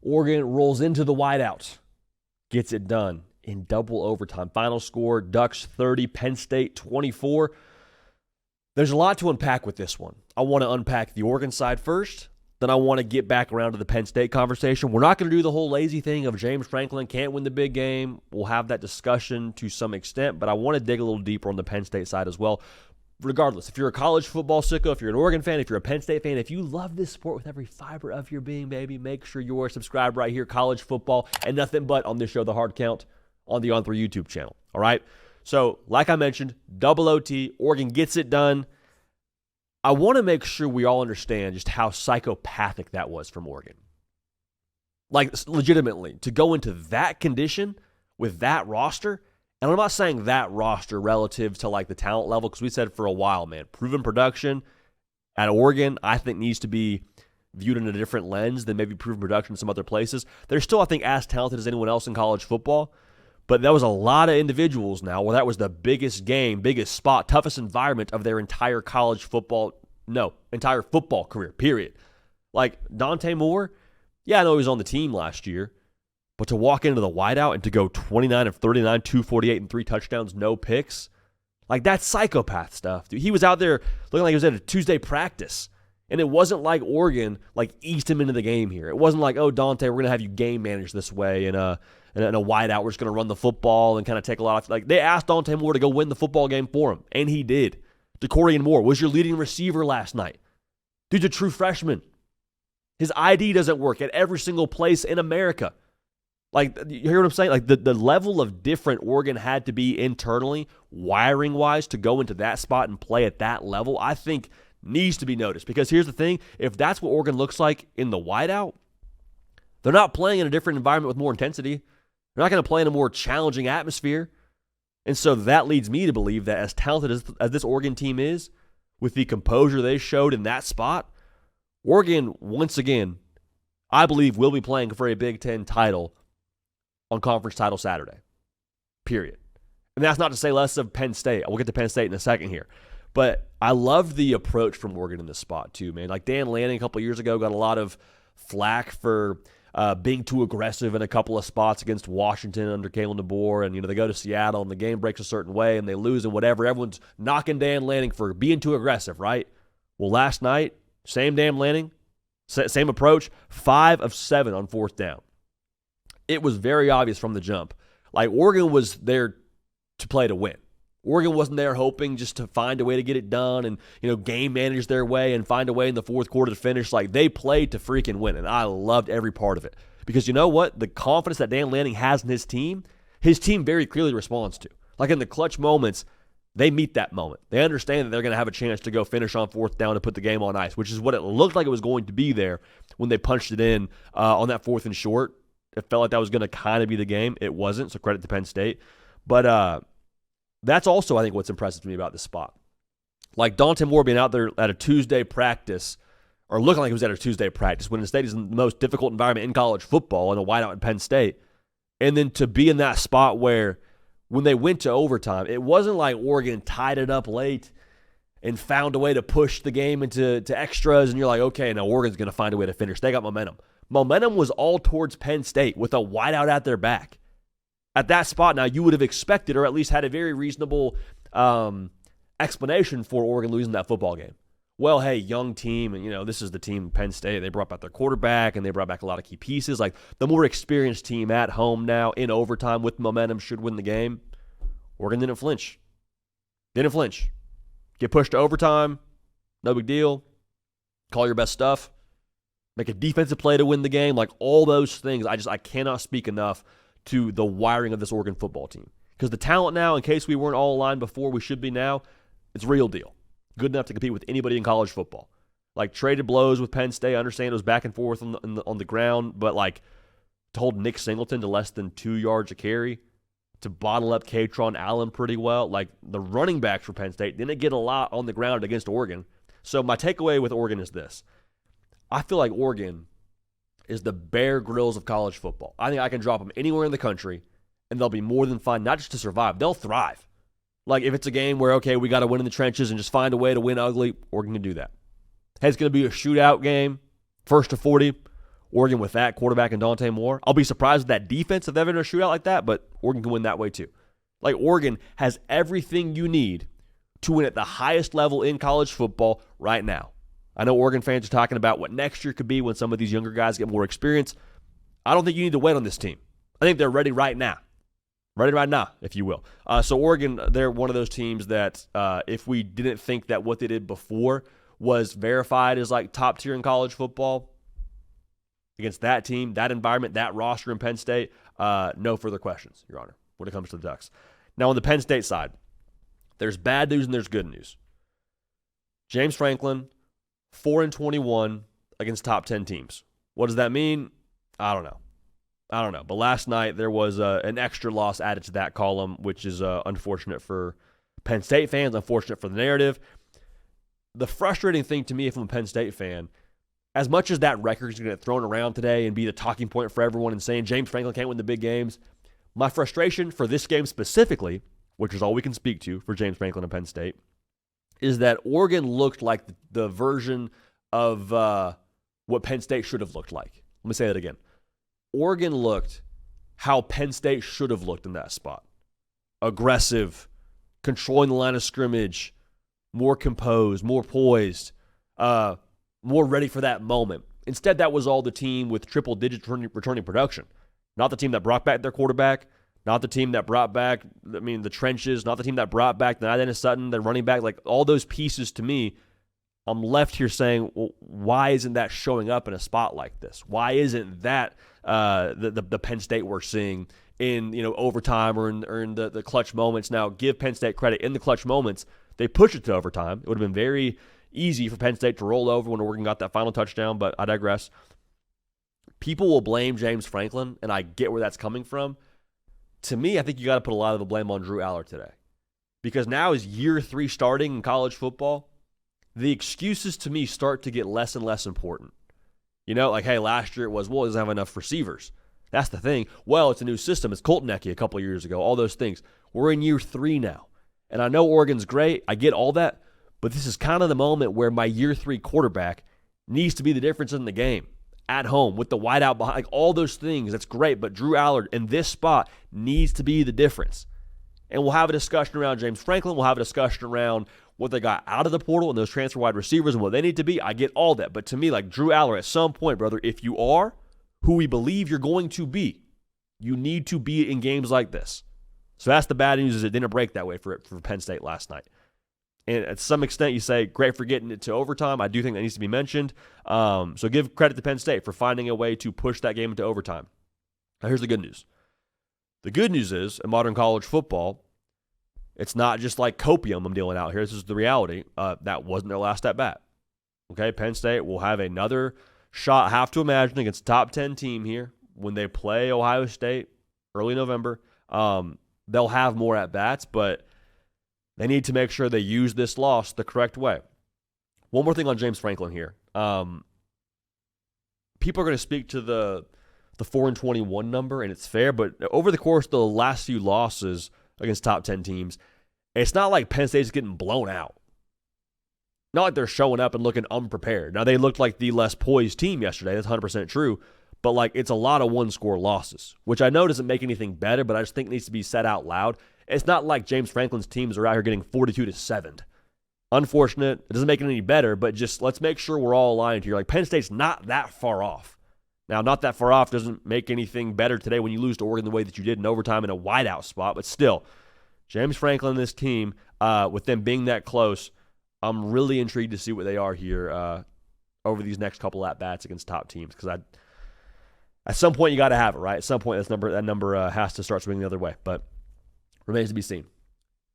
Oregon rolls into the whiteout, gets it done in double overtime. Final score, Ducks 30, Penn State 24. There's a lot to unpack with this one. I want to unpack the Oregon side first, then I want to get back around to the Penn State conversation. We're not going to do the whole lazy thing of James Franklin can't win the big game. We'll have that discussion to some extent, but I want to dig a little deeper on the Penn State side as well. Regardless, if you're a college football sicko, if you're an Oregon fan, if you're a Penn State fan, if you love this sport with every fiber of your being, baby, make sure you're subscribed right here, college football, and nothing but on this show, The Hard Count, on the On3 YouTube channel. All right? So, like I mentioned, double OT, Oregon gets it done. I want to make sure we all understand just how psychopathic that was from Oregon. Like, legitimately, to go into that condition with that roster. And I'm not saying that roster relative to like the talent level, because we said for a while, man, proven production at Oregon, I think needs to be viewed in a different lens than maybe proven production in some other places. They're still, I think, as talented as anyone else in college football, but there was a lot of individuals now where that was the biggest game, biggest spot, toughest environment of their entire entire football career, period. Like Dante Moore, yeah, I know he was on the team last year, but to walk into the whiteout and to go 29 of 39, 248, and 3 touchdowns, no picks, like that's psychopath stuff, dude. He was out there looking like he was at a Tuesday practice, and it wasn't like Oregon like eased him into the game here. It wasn't like, oh, Dante, we're going to have you game managed this way in a whiteout. We're just going to run the football and kind of take a lot of, like they asked Dante Moore to go win the football game for him, and he did. DeCorian Moore was your leading receiver last night. Dude's a true freshman. His ID doesn't work at every single place in America. Like, you hear what I'm saying? Like, the level of different Oregon had to be internally, wiring-wise, to go into that spot and play at that level, I think needs to be noticed. Because here's the thing. If that's what Oregon looks like in the whiteout, they're not playing in a different environment with more intensity. They're not going to play in a more challenging atmosphere. And so that leads me to believe that as talented as this Oregon team is, with the composure they showed in that spot, Oregon, once again, I believe will be playing for a Big Ten title on Conference Title Saturday, period. And that's not to say less of Penn State. We'll get to Penn State in a second here. But I love the approach from Oregon in this spot too, man. Like Dan Lanning a couple years ago got a lot of flack for being too aggressive in a couple of spots against Washington under Kalen DeBoer. And, they go to Seattle and the game breaks a certain way and they lose and whatever. Everyone's knocking Dan Lanning for being too aggressive, right? Well, last night, same Dan Lanning, same approach, 5 of 7 on 4th down. It was very obvious from the jump. Like, Oregon was there to play to win. Oregon wasn't there hoping just to find a way to get it done and, game manage their way and find a way in the fourth quarter to finish. Like, they played to freaking win, and I loved every part of it. Because you know what? The confidence that Dan Lanning has in his team very clearly responds to. Like, in the clutch moments, they meet that moment. They understand that they're going to have a chance to go finish on 4th down and put the game on ice, which is what it looked like it was going to be there when they punched it in on that 4th and short. It felt like that was going to kind of be the game. It wasn't, so credit to Penn State. But that's also, I think, what's impressive to me about this spot. Like Dante Moore being out there at a Tuesday practice, or looking like he was at a Tuesday practice, when the state is in the most difficult environment in college football in a whiteout in Penn State. And then to be in that spot where when they went to overtime, it wasn't like Oregon tied it up late and found a way to push the game into extras, and you're like, okay, now Oregon's going to find a way to finish. They got momentum. Momentum was all towards Penn State with a whiteout at their back. At that spot now, you would have expected or at least had a very reasonable explanation for Oregon losing that football game. Well, hey, young team, and this is the team, Penn State. They brought back their quarterback, and they brought back a lot of key pieces. Like, the more experienced team at home now in overtime with momentum should win the game. Oregon didn't flinch. Get pushed to overtime, no big deal. Call your best stuff. Make a defensive play to win the game. Like, all those things, I cannot speak enough to the wiring of this Oregon football team. Because the talent now, in case we weren't all aligned before, we should be now, it's real deal. Good enough to compete with anybody in college football. Like, traded blows with Penn State. I understand it was back and forth on the ground, but like, to hold Nick Singleton to less than 2 yards a carry, to bottle up Katron Allen pretty well. Like, the running backs for Penn State didn't get a lot on the ground against Oregon. So my takeaway with Oregon is this. I feel like Oregon is the Bear Grylls of college football. I think I can drop them anywhere in the country, and they'll be more than fine, not just to survive. They'll thrive. Like, if it's a game where, okay, we got to win in the trenches and just find a way to win ugly, Oregon can do that. Hey, it's going to be a shootout game, 1st to 40. Oregon with that quarterback and Dante Moore. I'll be surprised with that defense if they're in a shootout like that, but Oregon can win that way too. Like, Oregon has everything you need to win at the highest level in college football right now. I know Oregon fans are talking about what next year could be when some of these younger guys get more experience. I don't think you need to wait on this team. I think they're ready right now. Ready right now, if you will. So Oregon, they're one of those teams that if we didn't think that what they did before was verified as like top tier in college football, against that team, that environment, that roster in Penn State, no further questions, Your Honor, when it comes to the Ducks. Now on the Penn State side, there's bad news and there's good news. James Franklin, 4-21 against top 10 teams. What does that mean? I don't know. But last night there was an extra loss added to that column, which is unfortunate for Penn State fans, unfortunate for the narrative. The frustrating thing to me, if I'm a Penn State fan, as much as that record is going to get thrown around today and be the talking point for everyone and saying James Franklin can't win the big games, my frustration for this game specifically, which is all we can speak to for James Franklin and Penn State, is that Oregon looked like the version of what Penn State should have looked like. Let me say that again. Oregon looked how Penn State should have looked in that spot. Aggressive, controlling the line of scrimmage, more composed, more poised, more ready for that moment. Instead, that was all the team with triple digits returning production. Not the team that brought back their quarterback, not the team that brought back, the trenches, not the team that brought back the Dennis Sutton, the running back, like all those pieces to me, I'm left here saying, well, why isn't that showing up in a spot like this? Why isn't that the Penn State we're seeing in overtime or in the clutch moments? Now, give Penn State credit. In the clutch moments, they pushed it to overtime. It would have been very easy for Penn State to roll over when Oregon got that final touchdown, but I digress. People will blame James Franklin, and I get where that's coming from. To me, I think you got to put a lot of the blame on Drew Aller today. Because now is year 3 starting in college football. The excuses to me start to get less and less important. Like, hey, last year it was, well, he doesn't have enough receivers. That's the thing. Well, it's a new system. It's Colton Necky a couple of years ago, all those things. We're in year 3 now. And I know Oregon's great. I get all that. But this is kind of the moment where my year 3 quarterback needs to be the difference in the game. At home, with the wideout behind, like all those things, that's great. But Drew Aller in this spot needs to be the difference. And we'll have a discussion around James Franklin. We'll have a discussion around what they got out of the portal and those transfer wide receivers and what they need to be. I get all that. But to me, like Drew Aller, at some point, brother, if you are who we believe you're going to be, you need to be in games like this. So that's the bad news, is it didn't break that way for Penn State last night. And at some extent, you say, great for getting it to overtime. I do think that needs to be mentioned. So give credit to Penn State for finding a way to push that game into overtime. Now, here's the good news. The good news is, in modern college football, it's not just like copium I'm dealing out here. This is the reality. That wasn't their last at bat. Okay, Penn State will have another shot, have to imagine, against a top 10 team here when they play Ohio State early November. They'll have more at-bats, but they need to make sure they use this loss the correct way. One more thing on James Franklin here. People are going to speak to the 4-21 number, and it's fair, but over the course of the last few losses against top 10 teams, it's not like Penn State's getting blown out. Not like they're showing up and looking unprepared. Now, they looked like the less poised team yesterday. That's 100% true. But, like, it's a lot of one-score losses, which I know doesn't make anything better, but I just think needs to be said out loud. It's not like James Franklin's teams are out here getting 42-7. Unfortunate. It doesn't make it any better, but just let's make sure we're all aligned here. Like, Penn State's not that far off. Now, not that far off doesn't make anything better today when you lose to Oregon the way that you did in overtime in a wideout spot, but still, James Franklin and this team, with them being that close, I'm really intrigued to see what they are here over these next couple at-bats against top teams, because at some point you got to have it, right? At some point that number has to start swinging the other way, but remains to be seen.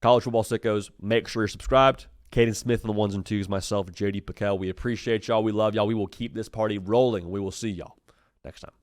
College football sickos, make sure you're subscribed. Caden Smith on the ones and twos, myself, JD PicKell. We appreciate y'all. We love y'all. We will keep this party rolling. We will see y'all next time.